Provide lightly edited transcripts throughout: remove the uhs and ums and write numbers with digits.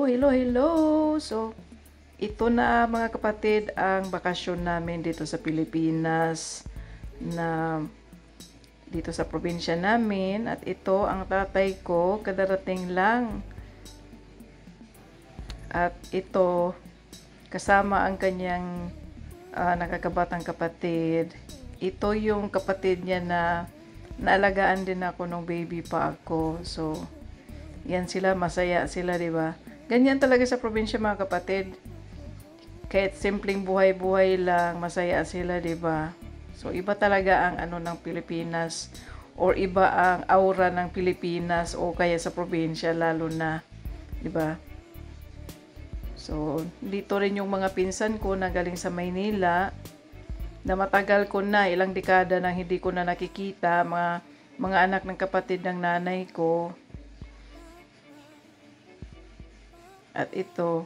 Hello. So, ito na mga kapatid ang bakasyon namin dito sa Pilipinas na dito sa probinsya namin at ito ang tatay ko kadarating lang. At ito kasama ang kanyang nakakabatang kapatid. Ito yung kapatid niya na naalagaan din ako nung baby pa ako. So, yan sila, masaya sila, di ba? Ganyan talaga sa probinsya mga kapatid. Kahit simpleng buhay-buhay lang, masaya sila, di ba? So, iba talaga ang ano ng Pilipinas or iba ang aura ng Pilipinas o kaya sa probinsya lalo na, di ba? So, dito rin yung mga pinsan ko na galing sa Maynila na matagal ko na, ilang dekada nang hindi ko na nakikita, mga anak ng kapatid ng nanay ko. At ito,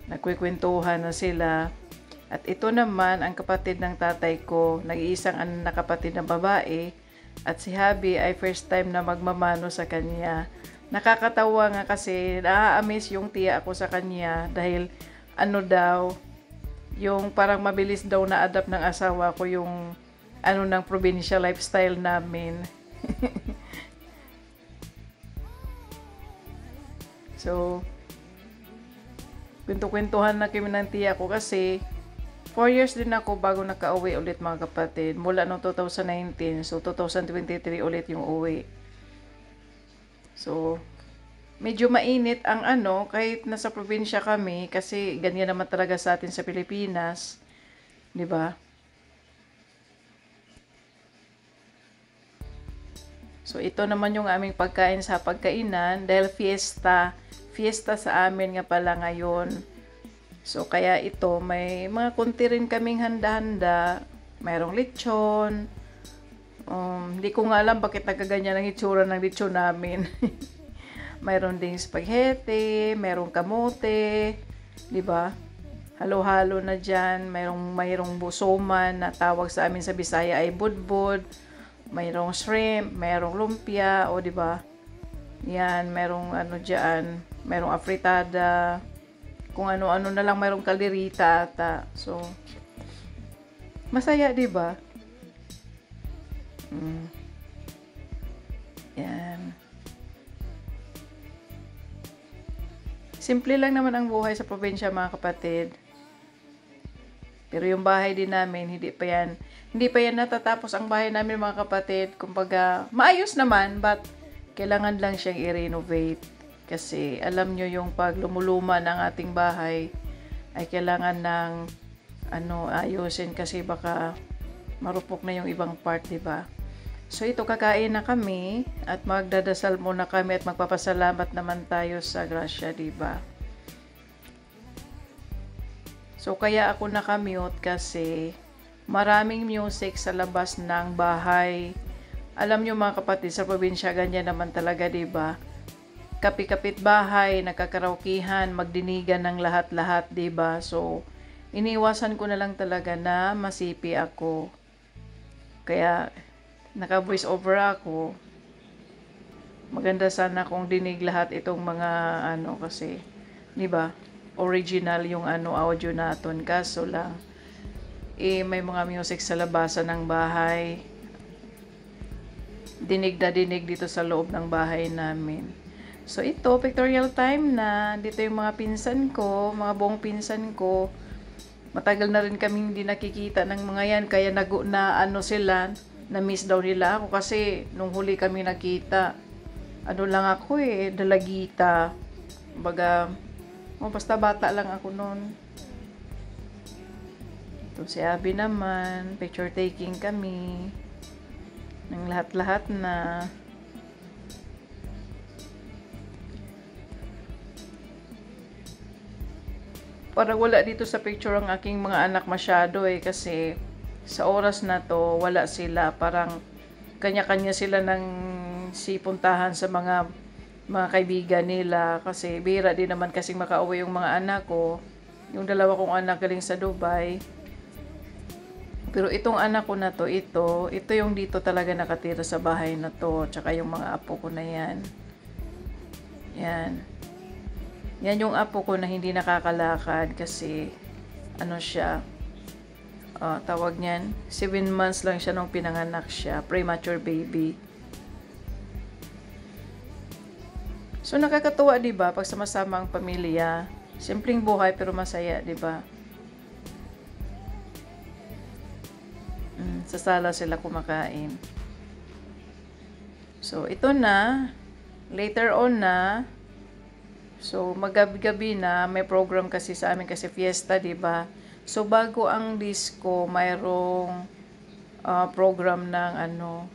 nagkukwentuhan na sila. At ito naman ang kapatid ng tatay ko, nag-iisang anak na kapatid na babae. At si Habi ay first time na magmamano sa kanya. Nakakatawa nga kasi na-amaze yung tiya ako sa kanya dahil ano daw, yung parang mabilis daw na-adapt ng asawa ko yung ano ng provincial lifestyle namin. So, kwento-kwentuhan na kami ng tiya ko kasi 4 years din ako bago nakauwi ulit mga kapatid. Mula noong 2019, so 2023 ulit yung uwi. So, medyo mainit ang ano, kahit nasa probinsya kami, kasi ganyan naman talaga sa atin sa Pilipinas. 'Di ba? So, ito naman yung aming pagkain sa pagkainan dahil fiesta sa amin nga pala ngayon. So, kaya ito, may mga kunti rin kaming handa-handa. Mayroong lechon. Hindi ko nga alam bakit nagkaganyan ang itsura ng lechon namin. Mayroon ding spaghetti, mayroong kamote, di ba? Halo-halo na dyan. Mayroong busoman na tawag sa amin sa Bisaya ay budbud. Mayroong shrimp, mayroong lumpia, o di ba? Yan, mayroong ano dyan, mayroong afritada, kung ano-ano na lang, mayroong kalderita ata. So, masaya, di ba? Yan. Simple lang naman ang buhay sa probinsya mga kapatid. Pero yung bahay din namin, hindi pa yan natatapos ang bahay namin mga kapatid. Kumbaga, maayos naman, but kailangan lang siyang i-renovate. Kasi alam nyo yung pag lumuluma ng ating bahay, ay kailangan ng ayusin kasi baka marupok na yung ibang part, diba? So ito, kakain na kami at magdadasal muna kami at magpapasalamat naman tayo sa grasya, diba? So kaya ako nakamute kasi maraming music sa labas ng bahay. Alam nyo mga kapatid, sa probinsya ganyan naman talaga, diba? Kapit-kapit bahay, nagkakaraukihan, magdinigan ng lahat-lahat, diba? So, iniwasan ko na lang talaga na masipi ako. Kaya, naka-voice over ako. Maganda sana kung dinig lahat itong mga kasi, diba? Original yung audio naton. Kaso lang, may mga music sa labasan ng bahay. Dinig na dinig dito sa loob ng bahay namin. So ito, pictorial time na. Dito yung mga pinsan ko, mga buong pinsan ko. Matagal na rin kaming hindi nakikita ng mga yan. Kaya sila, na-miss daw nila ako. Kasi nung huli kami nakita, lang ako dalagita. Baga, basta bata lang ako noon. Ito si Abby naman, picture taking kami. Ng lahat-lahat na. Parang wala dito sa picture ang aking mga anak masyado kasi sa oras na to wala sila, parang kanya-kanya sila ng sipuntahan sa mga kaibigan nila kasi bihira din naman kasing makauwi yung mga anak ko. Yung dalawa kong anak galing sa Dubai. Pero itong anak ko na to, ito yung dito talaga nakatira sa bahay na to, tsaka yung mga apo ko na yan. Yan. Yan yung apo ko na hindi nakakalakad kasi ano siya, tawag niyan, 7 months lang siya nung pinanganak siya, premature baby. So nakakatuwa 'di ba pag sama-sama ang pamilya. Simpleng buhay pero masaya, 'di ba? Sa sala sila kumakain. So ito na, later on na. So magabi-gabi na, may program kasi sa amin kasi fiesta, 'di ba? So bago ang disco, mayroong program ng ano,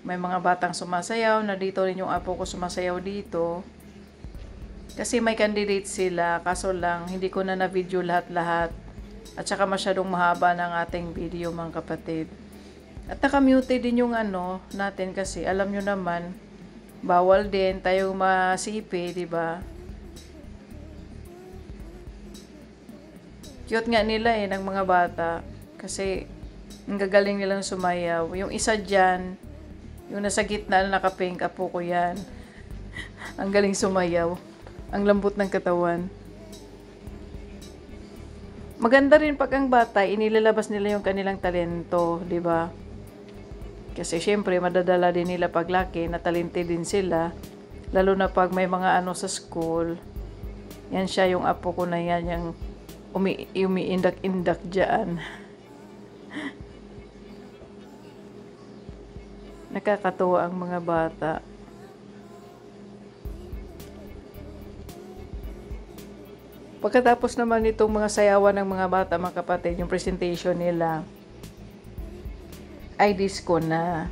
may mga batang sumasayaw na dito rin yung apo ko sumasayaw dito. Kasi may candidate sila, kaso lang hindi ko na na-video lahat-lahat. At saka masyadong mahaba ng ating video mga kapatid. At naka-mute din yung ano natin kasi alam nyo naman, bawal din tayong masipi, di ba? Cute nga nila ng mga bata. Kasi ang gagaling nilang sumayaw. Yung isa dyan, yung nasa gitna na naka-pink, apo ko yan. Ang galing sumayaw. Ang lambot ng katawan. Maganda rin pag ang bata, inilalabas nila yung kanilang talento, di ba? Kasi syempre, madadala din nila pag laki, na talented din sila. Lalo na pag may mga ano sa school. Yan siya, yung apo ko na yan, yung umiindak-indak dyan. Nakakatuwa ang mga bata. Pagkatapos naman itong mga sayawan ng mga bata, mga kapatid, yung presentation nila, ay disco na.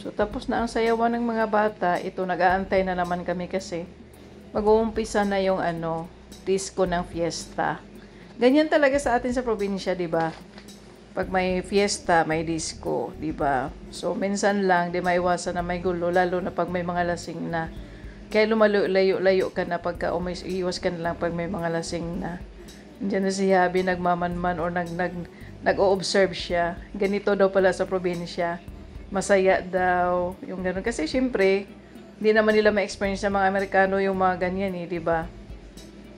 So, tapos na ang sayawan ng mga bata. Ito, nag-aantay na naman kami kasi mag-uumpisa na yung disco ng fiesta. Ganyan talaga sa atin sa probinsya, di ba? Pag may fiesta, may disco, di ba? So, minsan lang, di maiwasan na may gulo, lalo na pag may mga lasing na. Kaya lumalayo-layo ka na pagka iwas ka na lang pag may mga lasing na. Diyan na si Habi nagmamanman or nag-o-observe siya. Ganito daw pala sa probinsya. Masaya daw. Yung gano'n. Kasi syempre, hindi naman nila ma-experience ng mga Amerikano yung mga ganyan di ba?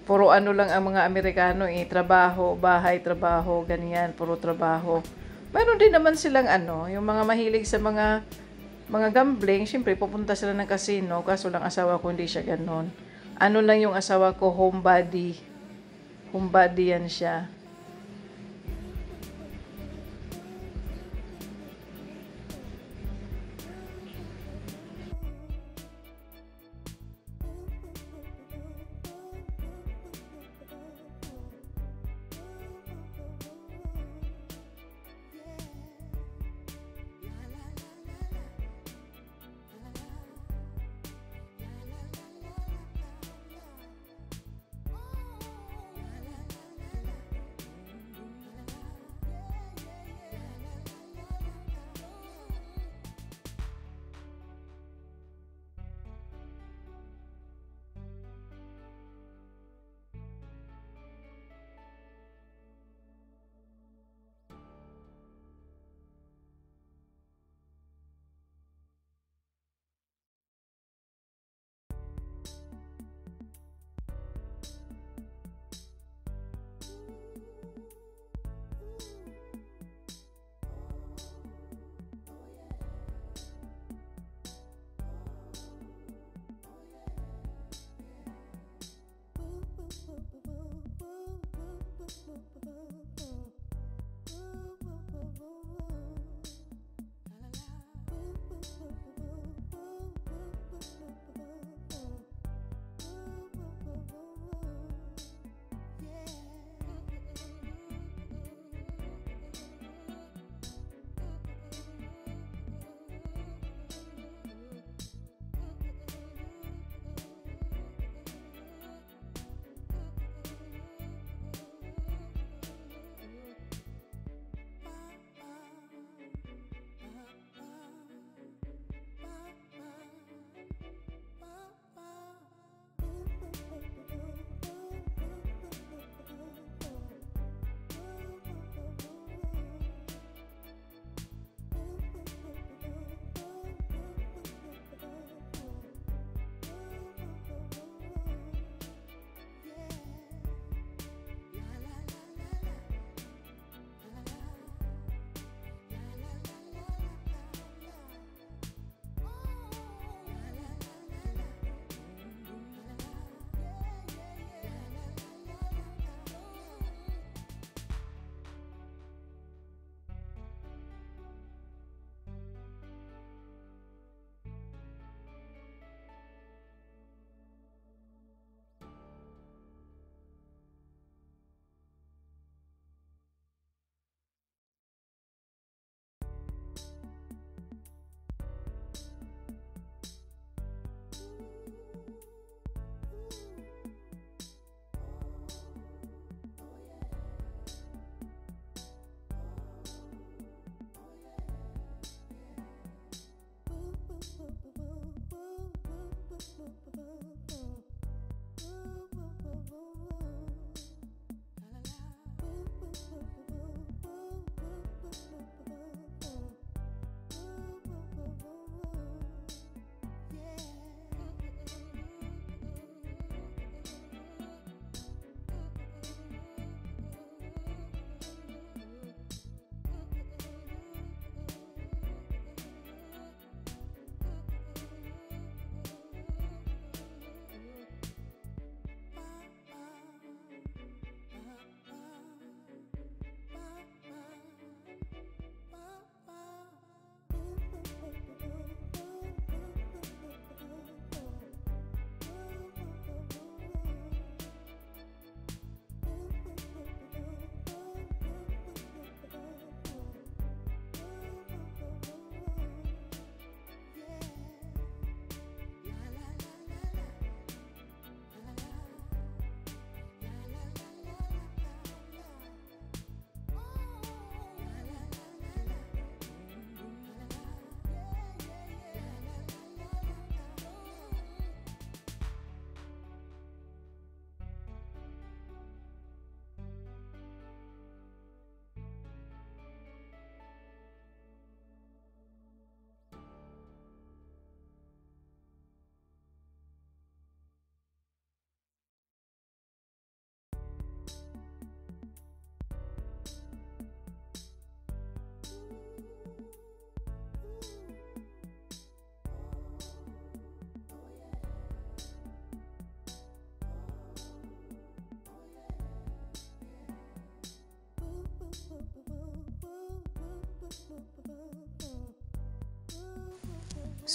Puro lang ang mga Amerikano trabaho, bahay, trabaho, ganyan, puro trabaho. Meron din naman silang yung mga mahilig sa mga gambling, syempre pupunta sila ng casino, kaso lang asawa ko hindi siya ganon. Lang yung asawa ko, homebody. Homebody yan siya.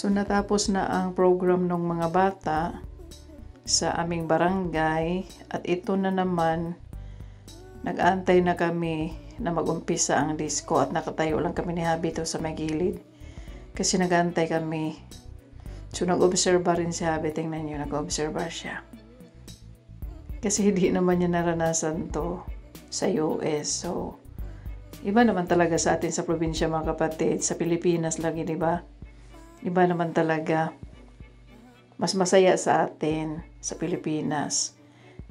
So natapos na ang program ng mga bata sa aming barangay at ito na naman, nag-aantay na kami na mag-umpisa ang disco at nakatayo lang kami ni Habi to sa may gilid kasi nag-aantay kami. So nag-obserba rin si Habi, tingnan nyo, nag-obserba siya kasi hindi naman niya naranasan to sa US. So iba naman talaga sa atin sa probinsya, mga kapatid. Sa Pilipinas lagi, di ba? Iba naman talaga. Mas masaya sa atin sa Pilipinas.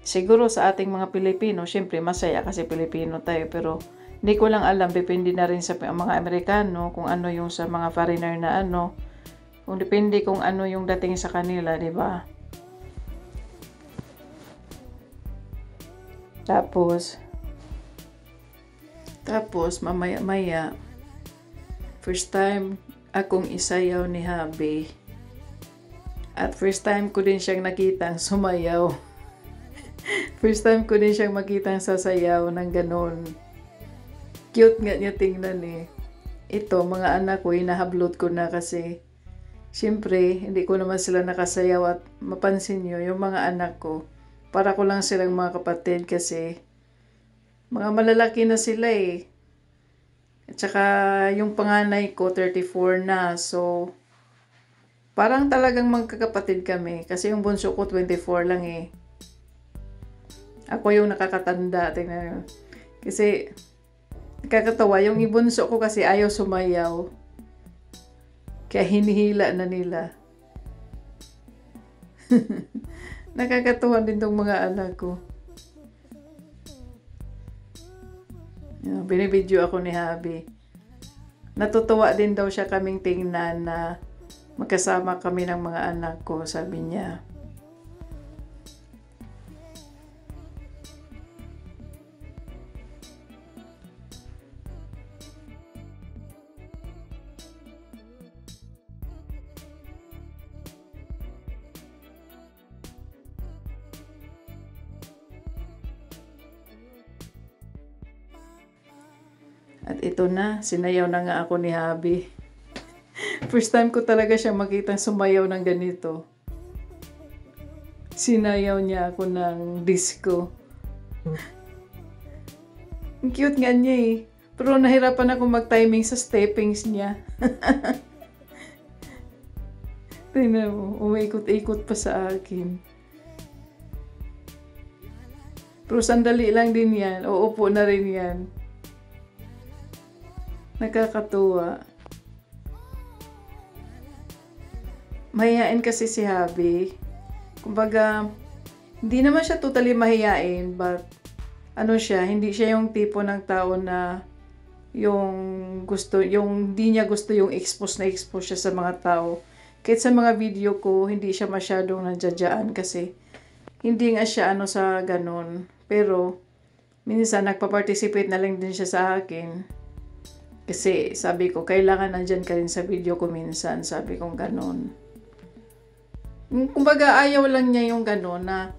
Siguro sa ating mga Pilipino, syempre masaya kasi Pilipino tayo. Pero hindi ko lang alam, depende na rin sa mga Amerikano kung ano yung sa mga foreigner na ano. Kung depende kung ano yung dating sa kanila, di ba? Tapos mamaya-maya, first time akong isayaw ni Habi. At first time ko din siyang nakitang sumayaw. First time ko din siyang makitang sasayaw ng ganon. Cute nga niya tingnan eh. Ito, mga anak ko, hinahablot ko na kasi siyempre, hindi ko naman sila nakasayaw at mapansin nyo, yung mga anak ko, para ko lang silang mga kapatid kasi mga malalaki na sila eh. At saka yung panganay ko, 34 na. So, parang talagang magkakapatid kami. Kasi yung bunso ko, 24 lang eh. Ako yung nakakatanda. Tingnan nyo. Kasi, nakakatawa. Yung ibunso ko kasi ayaw sumayaw. Kaya hinihila na nila. Nakakatawa din tong mga anak ko. Binibidyo ako ni Habi. Natutuwa din daw siya kaming tingnan na magkasama kami ng mga anak ko, sabi niya. At ito na, sinayaw na nga ako ni Habi. First time ko talaga siya makitang sumayaw ng ganito. Sinayaw niya ako ng disco. Ang cute nga niya eh. Pero nahirapan ako mag-timing sa steppings niya. Tingnan mo, umiikot-ikot pa sa akin. Pero sandali lang din yan. Uupo na rin yan. Nakakatuwa. Mahihain kasi si Habi. Kumbaga, hindi naman siya totally mahihain, but ano siya, hindi siya yung tipo ng tao na yung hindi niya gusto yung expose siya sa mga tao. Kahit sa mga video ko, hindi siya masyadong nandiyadyaan kasi hindi nga siya ano sa ganun. Pero, minsan nagpa-participate na lang din siya sa akin. Kasi sabi ko, kailangan nandyan ka rin sa video ko minsan. Sabi kong ganun. Kumbaga, ayaw lang niya yung ganun na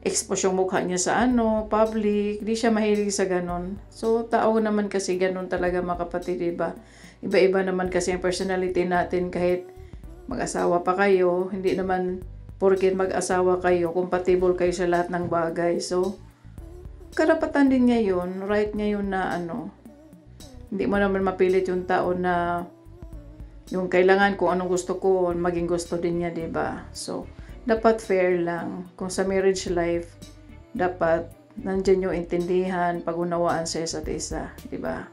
expose yung mukha niya sa public. Di siya mahilig sa ganun. So, tao naman kasi ganun talaga, mga kapatid, diba? Iba-iba naman kasi ang personality natin kahit mag-asawa pa kayo. Hindi naman porket mag-asawa kayo, compatible kayo sa lahat ng bagay. So, karapatan din niya yun. Right niya yun na hindi mo naman mapilit yung tao na yung kailangan kung anong gusto ko, maging gusto din niya, diba? So, dapat fair lang. Kung sa marriage life, dapat nandyan yung intindihan, pag-unawaan sa isa't isa, diba?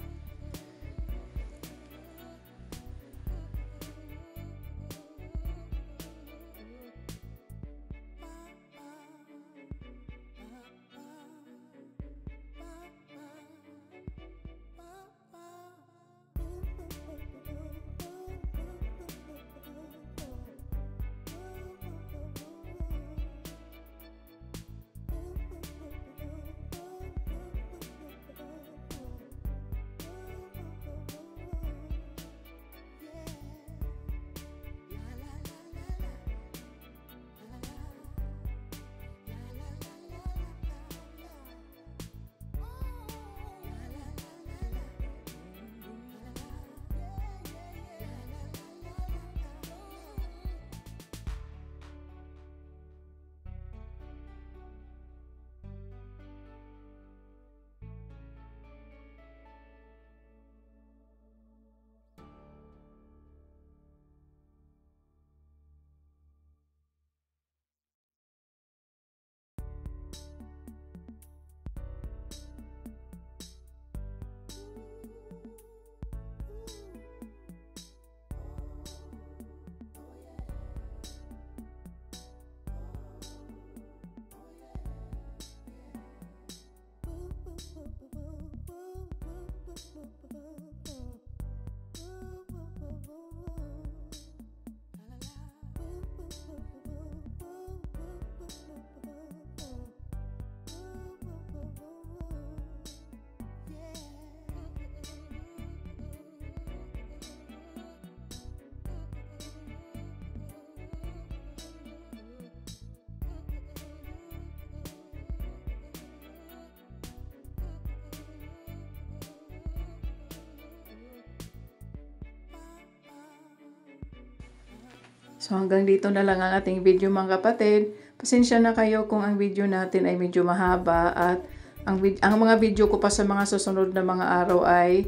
So hanggang dito na lang ang ating video mga kapatid. Pasensya na kayo kung ang video natin ay medyo mahaba at ang mga video ko pa sa mga susunod na mga araw ay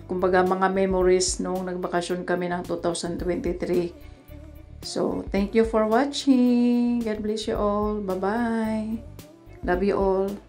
kumbaga mga memories nung nagbakasyon kami ng 2023. So thank you for watching. God bless you all. Bye-bye. Love you all.